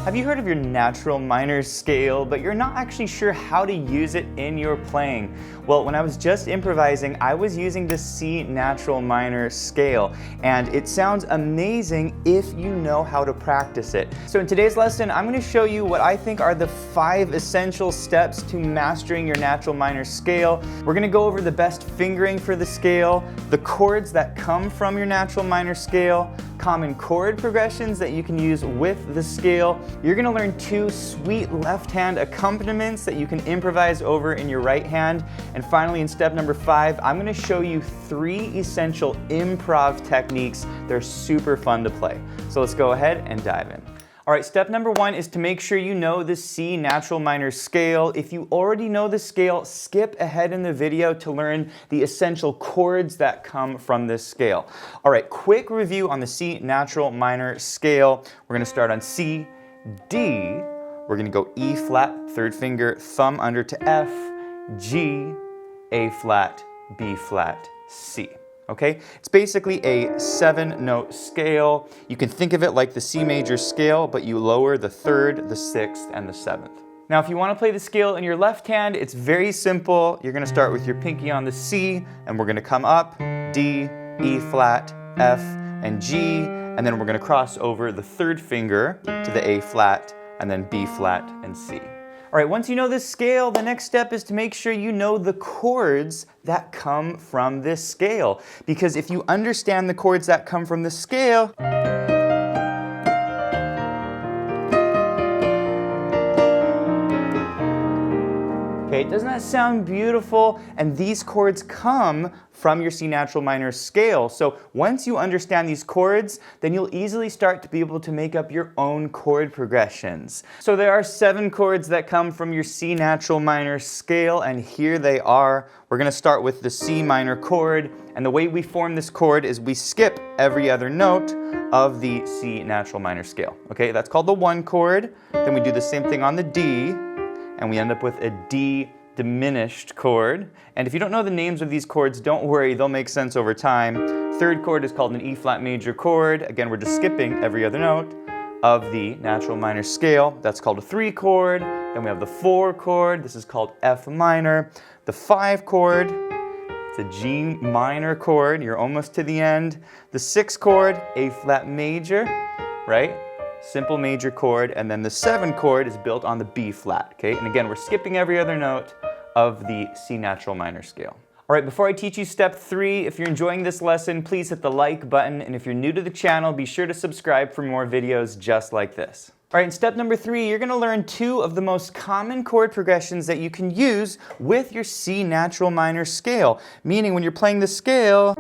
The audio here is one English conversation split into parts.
Have you heard of your natural minor scale, but you're not actually sure how to use it in your playing? Well, when I was just improvising, I was using the C natural minor scale, and it sounds amazing if you know how to practice it. So in today's lesson, I'm going to show you what I think are the 5 essential steps to mastering your natural minor scale. We're going to go over the best fingering for the scale, the chords that come from your natural minor scale, common chord progressions that you can use with the scale. You're going to learn 2 sweet left-hand accompaniments that you can improvise over in your right hand. And finally, in step number 5, I'm going to show you 3 essential improv techniques. They're super fun to play. So let's go ahead and dive in. All right, step number 1 is to make sure you know the C natural minor scale. If you already know the scale, skip ahead in the video to learn the essential chords that come from this scale. All right, quick review on the C natural minor scale. We're gonna start on C, D, we're gonna go E flat, 3rd finger, thumb under to F, G, A flat, B flat, C. Okay, it's basically a 7-note scale. You can think of it like the C major scale, but you lower the 3rd, the 6th, and the 7th. Now, if you want to play the scale in your left hand, it's very simple. You're going to start with your pinky on the C, and we're going to come up, D, E flat, F, and G, and then we're going to cross over the 3rd finger to the A flat, and then B flat and C. All right, once you know this scale, the next step is to make sure you know the chords that come from this scale. Because if you understand the chords that come from the scale, okay, doesn't that sound beautiful? And these chords come from your C natural minor scale. So once you understand these chords, then you'll easily start to be able to make up your own chord progressions. So there are 7 chords that come from your C natural minor scale, and here they are. We're gonna start with the C minor chord, and the way we form this chord is we skip every other note of the C natural minor scale. Okay, that's called the 1 chord. Then we do the same thing on the D, and we end up with a D diminished chord. And if you don't know the names of these chords, don't worry, they'll make sense over time. 3rd chord is called an E flat major chord. Again, we're just skipping every other note of the natural minor scale. That's called a 3 chord. Then we have the 4 chord. This is called F minor. The 5 chord, it's a G minor chord. You're almost to the end. The 6 chord, A flat major, right? Simple major chord, and then the 7 chord is built on the B flat, okay? And again, we're skipping every other note of the C natural minor scale. All right, before I teach you step 3, if you're enjoying this lesson, please hit the like button, and if you're new to the channel, be sure to subscribe for more videos just like this. All right, in step number 3, you're gonna learn 2 of the most common chord progressions that you can use with your C natural minor scale, meaning when you're playing the scale,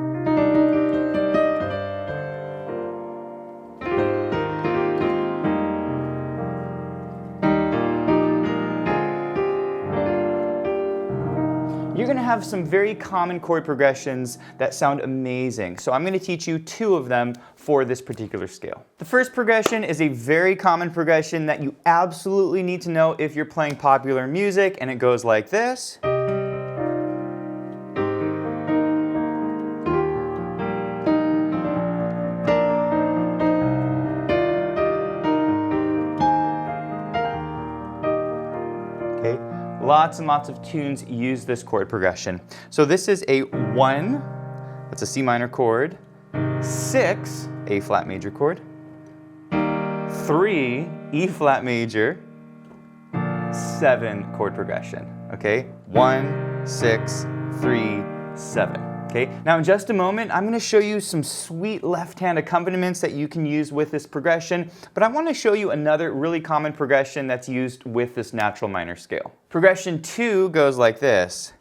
you're going to have some very common chord progressions that sound amazing. So I'm going to teach you 2 of them for this particular scale. The first progression is a very common progression that you absolutely need to know if you're playing popular music, and it goes like this. Lots and lots of tunes use this chord progression. So this is a 1, that's a C minor chord, 6, A flat major chord, 3, E flat major, 7 chord progression, okay? 1, 6, 3, 7. Okay, now in just a moment, I'm going to show you some sweet left-hand accompaniments that you can use with this progression, but I want to show you another really common progression that's used with this natural minor scale. Progression 2 goes like this.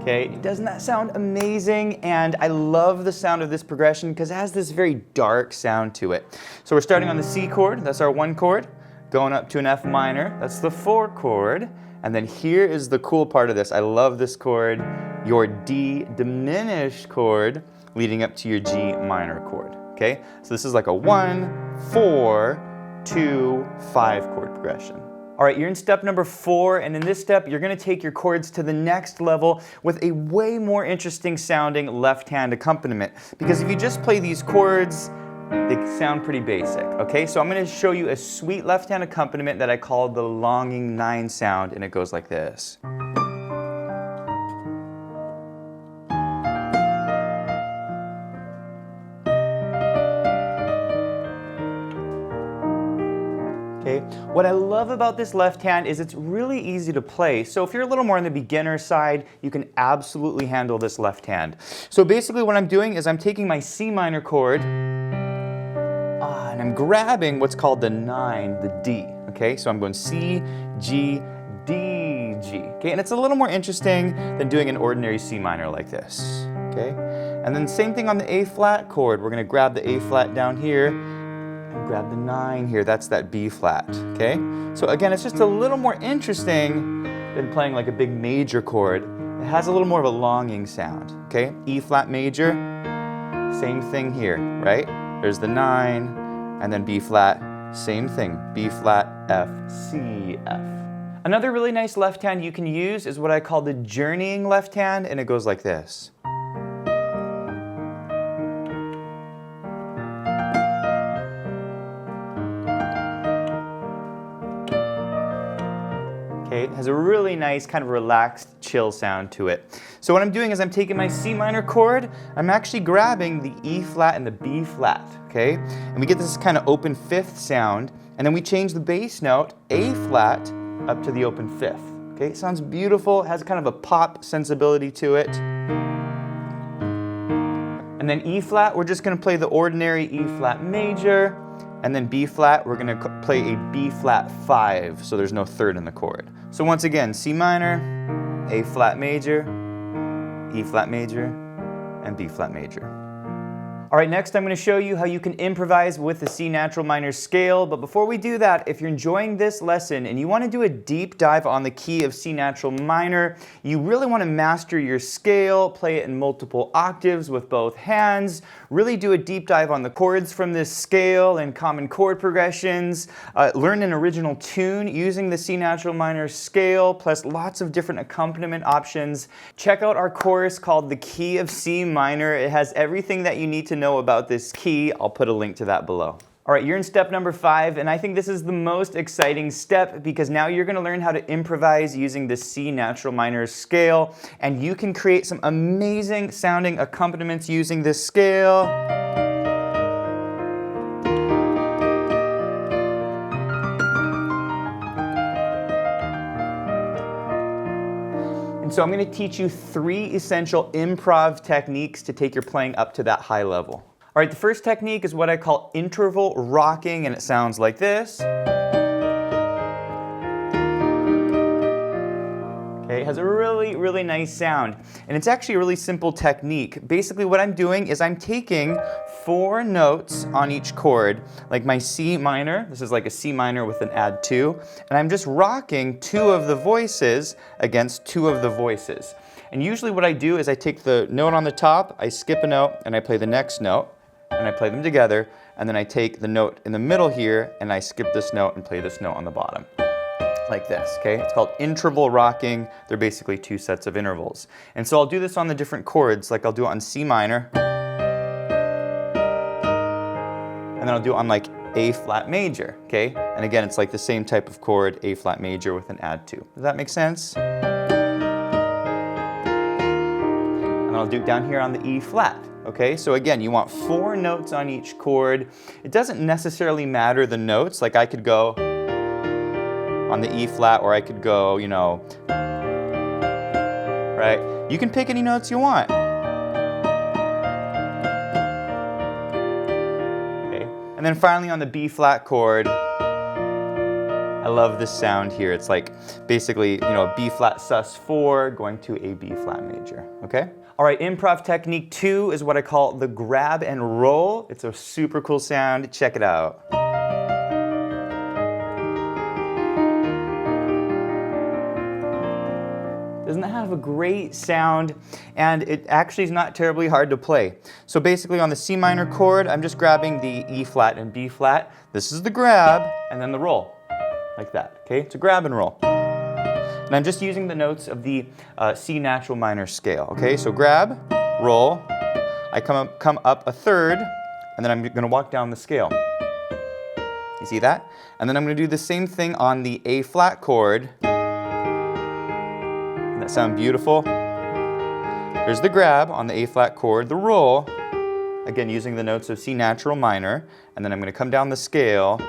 Okay, doesn't that sound amazing? And I love the sound of this progression because it has this very dark sound to it. So we're starting on the C chord, that's our 1 chord. Going up to an F minor, that's the 4 chord, and then here is the cool part of this. I love this chord, your D diminished chord leading up to your G minor chord, okay? So this is like a 1, 4, 2, 5 chord progression. All right, you're in step number 4, and in this step, you're gonna take your chords to the next level with a way more interesting sounding left-hand accompaniment. Because if you just play these chords, they sound pretty basic, okay? So I'm gonna show you a sweet left-hand accompaniment that I call the longing 9 sound, and it goes like this. Okay. What I love about this left hand is it's really easy to play. So if you're a little more on the beginner side, you can absolutely handle this left hand. So basically what I'm doing is I'm taking my C minor chord, and I'm grabbing what's called the 9, the D. Okay, so I'm going C, G, D, G. Okay, and it's a little more interesting than doing an ordinary C minor like this. Okay, and then same thing on the A flat chord. We're going to grab the A flat down here, grab the 9 here, that's that B flat, okay? So again, it's just a little more interesting than playing like a big major chord. It has a little more of a longing sound, okay? E flat major, same thing here, right? There's the 9, and then B flat, same thing, B flat, F, C, F. Another really nice left hand you can use is what I call the journeying left hand, and it goes like this. It has a really nice kind of relaxed, chill sound to it. So what I'm doing is I'm taking my C minor chord, I'm actually grabbing the E flat and the B flat, okay? And we get this kind of open 5th sound, and then we change the bass note, A flat, up to the open 5th, okay? It sounds beautiful, it has kind of a pop sensibility to it. And then E flat, we're just gonna play the ordinary E flat major, and then B flat, we're gonna play a B flat 5, so there's no 3rd in the chord. So once again, C minor, A flat major, E flat major, and B flat major. All right, next I'm going to show you how you can improvise with the C natural minor scale. But before we do that, if you're enjoying this lesson and you want to do a deep dive on the key of C natural minor, you really want to master your scale, play it in multiple octaves with both hands, really do a deep dive on the chords from this scale and common chord progressions, learn an original tune using the C natural minor scale, plus lots of different accompaniment options. Check out our course called The Key of C Minor. It has everything that you need to know about this key. I'll put a link to that below. All right, you're in step number 5, and I think this is the most exciting step because now you're going to learn how to improvise using the C natural minor scale, and you can create some amazing sounding accompaniments using this scale. So I'm going to teach you 3 essential improv techniques to take your playing up to that high level. All right, the first technique is what I call interval rocking, and it sounds like this. Okay, it has a really, really nice sound. And it's actually a really simple technique. Basically what I'm doing is I'm taking 4 notes on each chord, like my C minor, this is like a C minor with an add 2, and I'm just rocking 2 of the voices against 2 of the voices. And usually what I do is I take the note on the top, I skip a note, and I play the next note, and I play them together, and then I take the note in the middle here, and I skip this note and play this note on the bottom. Like this, okay? It's called interval rocking. They're basically 2 sets of intervals. And so I'll do this on the different chords, like I'll do it on C minor, and then I'll do it on like A flat major, okay? And again, it's like the same type of chord, A flat major with an add 2. Does that make sense? And I'll do it down here on the E flat. Okay, so again, you want 4 notes on each chord. It doesn't necessarily matter the notes, like I could go on the E flat, or I could go, you know, right? You can pick any notes you want. Okay, and then finally on the B flat chord, I love this sound here. It's like basically, you know, B flat sus 4 going to a B flat major, okay? All right, improv technique 2 is what I call the grab and roll. It's a super cool sound. Check it out. Doesn't that have a great sound? And it actually is not terribly hard to play. So basically on the C minor chord, I'm just grabbing the E flat and B flat. This is the grab, and then the roll. like that, okay? It's a grab and roll. And I'm just using the notes of the C natural minor scale, okay? So grab, roll, I come up a third, and then I'm gonna walk down the scale. You see that? And then I'm gonna do the same thing on the A flat chord. Doesn't that sound beautiful? There's the grab on the A flat chord, the roll, again using the notes of C natural minor, and then I'm gonna come down the scale,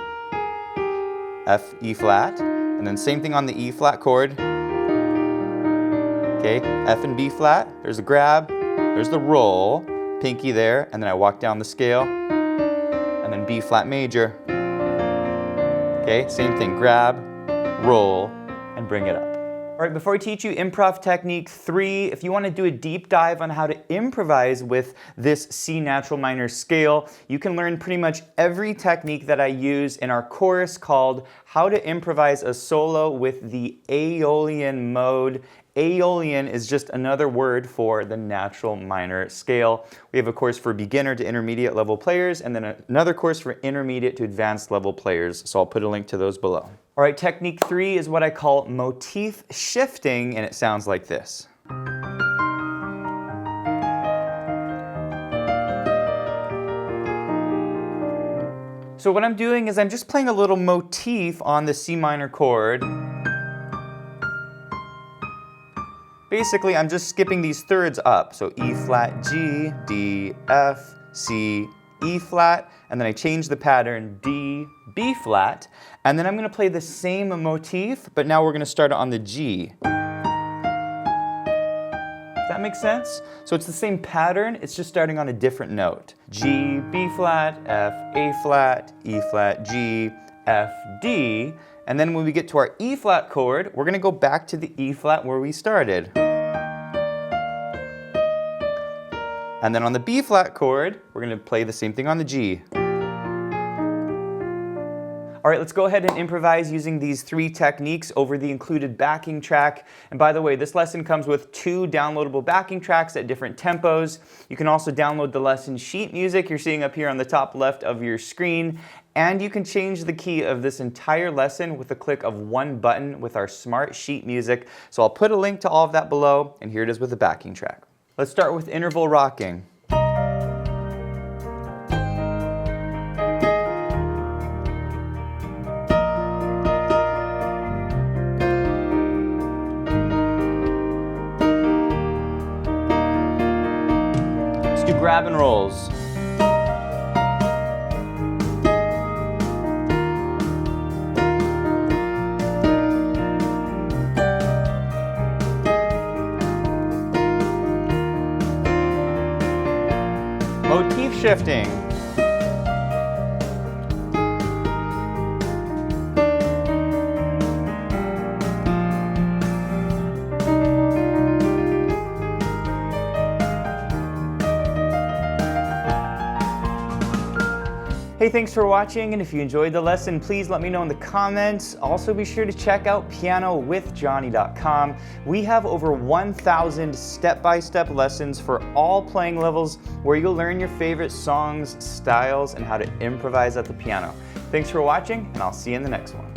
F, E flat, and then same thing on the E flat chord. Okay, F and B flat, there's the grab, there's the roll, pinky there, and then I walk down the scale, and then B flat major. Okay, same thing, grab, roll, and bring it up. All right, before I teach you improv technique 3, if you want to do a deep dive on how to improvise with this C natural minor scale, you can learn pretty much every technique that I use in our course called How to Improvise a Solo with the Aeolian Mode. Aeolian is just another word for the natural minor scale. We have a course for beginner to intermediate level players, and then another course for intermediate to advanced level players, so I'll put a link to those below. All right, technique 3 is what I call motif shifting, and it sounds like this. So what I'm doing is I'm just playing a little motif on the C minor chord. Basically, I'm just skipping these thirds up. So E flat, G, D, F, C, E flat, and then I change the pattern D, B flat, and then I'm gonna play the same motif, but now we're gonna start it on the G. Does that make sense? So it's the same pattern, it's just starting on a different note. G, B flat, F, A flat, E flat, G, F, D, and then when we get to our E flat chord, we're gonna go back to the E flat where we started. And then on the B flat chord, we're gonna play the same thing on the G. All right, let's go ahead and improvise using these 3 techniques over the included backing track. And by the way, this lesson comes with 2 downloadable backing tracks at different tempos. You can also download the lesson sheet music you're seeing up here on the top left of your screen. And you can change the key of this entire lesson with a click of one button with our smart sheet music. So I'll put a link to all of that below, and here it is with the backing track. Let's start with interval rocking. Let's do grab and rolls. Motif shifting. Hey, thanks for watching, and if you enjoyed the lesson, please let me know in the comments. Also, be sure to check out pianowithjonny.com. We have over 1,000 step-by-step lessons for all playing levels where you'll learn your favorite songs, styles, and how to improvise at the piano. Thanks for watching, and I'll see you in the next one.